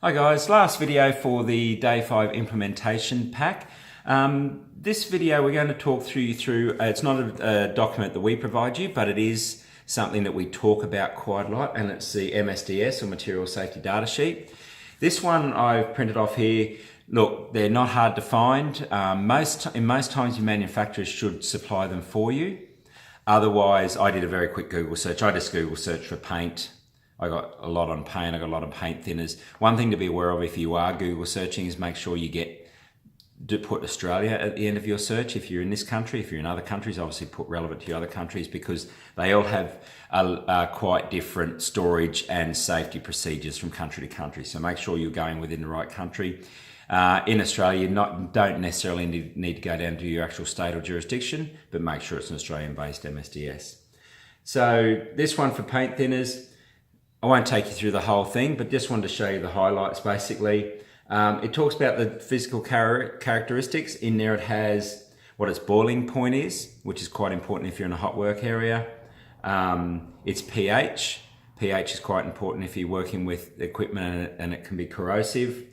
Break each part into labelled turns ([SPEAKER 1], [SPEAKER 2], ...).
[SPEAKER 1] Hi guys, last video for the Day 5 implementation pack. This video we're going to talk through, it's not a document that we provide you, but it is something that we talk about quite a lot, and it's the Msds or Material Safety Data Sheet. This one I've printed off here. Look, they're not hard to find. Most times your manufacturers should supply them for you. Otherwise, I did a very quick Google search. I just Google searched for paint. I got a lot on paint, I got a lot on paint thinners. One thing to be aware of if you are Google searching is make sure you put Australia at the end of your search. If you're in this country, if you're in other countries, obviously put relevant to your other countries, because they all have quite different storage and safety procedures from country to country. So make sure you're going within the right country. In Australia, you don't necessarily need to go down to your actual state or jurisdiction, but make sure it's an Australian-based MSDS. So this one for paint thinners, I won't take you through the whole thing, but just wanted to show you the highlights basically. It talks about the physical characteristics. In there it has what its boiling point is, which is quite important if you're in a hot work area. Its pH. pH is quite important if you're working with equipment and it can be corrosive.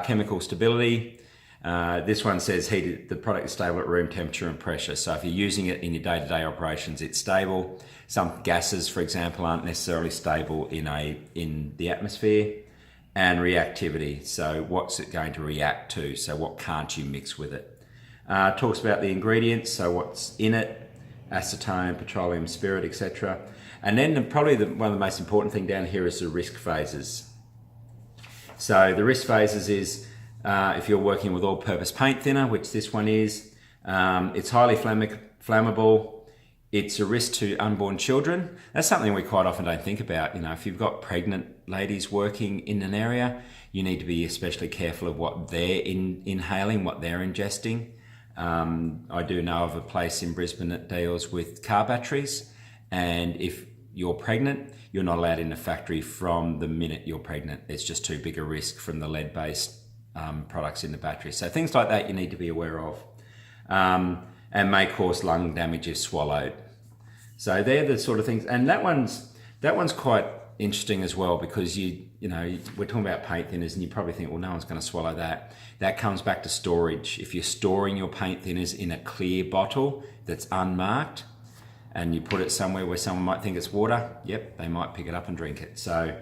[SPEAKER 1] Chemical stability. This one says the product is stable at room temperature and pressure. So if you're using it in your day-to-day operations, it's stable. Some gases, for example, aren't necessarily stable in the atmosphere. And reactivity. So what's it going to react to? So what can't you mix with it? Talks about the ingredients. So what's in it? Acetone, petroleum, spirit, etc. And then one of the most important thing down here is the risk phases. So the risk phases is if you're working with all-purpose paint thinner, which this one is, it's highly flammable. It's a risk to unborn children. That's something we quite often don't think about. You know, if you've got pregnant ladies working in an area, you need to be especially careful of what they're inhaling, what they're ingesting. I do know of a place in Brisbane that deals with car batteries, and if you're pregnant, you're not allowed in the factory from the minute you're pregnant. It's just too big a risk from the lead-based products in the battery. So things like that you need to be aware of. And may cause lung damage if swallowed. So they're the sort of things, and that one's quite interesting as well, because you know we're talking about paint thinners, and you probably think, well, no one's going to swallow that. That comes back to storage. If you're storing your paint thinners in a clear bottle that's unmarked, and you put it somewhere where someone might think it's water, yep, they might pick it up and drink it. So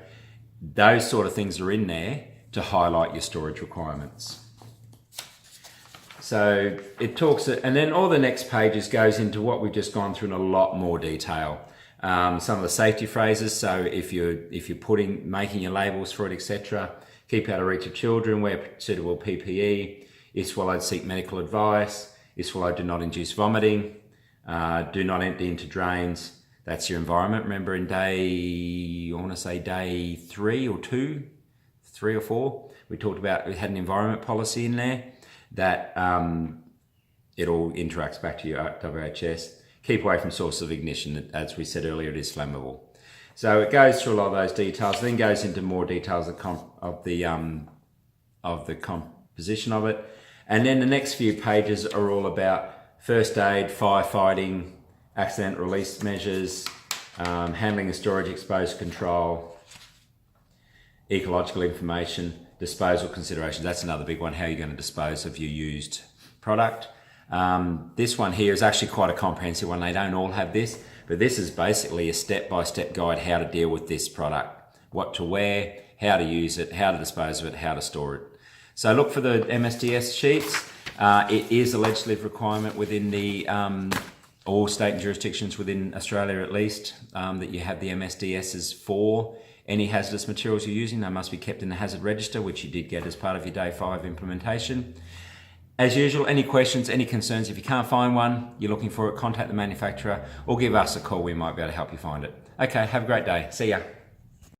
[SPEAKER 1] those sort of things are in there to highlight your storage requirements. So it talks, and then all the next pages goes into what we've just gone through in a lot more detail. Some of the safety phrases. So if you're making your labels for it, etc. Keep out of reach of children. Wear suitable PPE. If swallowed, seek medical advice. If swallowed, do not induce vomiting. Do not empty into drains. That's your environment. Remember in day 3 or 4, we had an environment policy in there that it all interacts back to your WHS. Keep away from sources of ignition. As we said earlier, it is flammable. So it goes through a lot of those details, then goes into more details of the composition of it. And then the next few pages are all about first aid, firefighting, accident release measures, handling and storage exposure control, ecological information, disposal considerations. That's another big one. How are you going to dispose of your used product? This one here is actually quite a comprehensive one. They don't all have this, but this is basically a step-by-step guide how to deal with this product, what to wear, how to use it, how to dispose of it, how to store it. So look for the MSDS sheets. It is a legislative requirement within the all state and jurisdictions within Australia at least, that you have the MSDSs for any hazardous materials you're using. They must be kept in the hazard register, which you did get as part of your Day 5 implementation. As usual, any questions, any concerns, if you can't find one, you're looking for it, contact the manufacturer or give us a call. We might be able to help you find it. Okay, have a great day. See ya.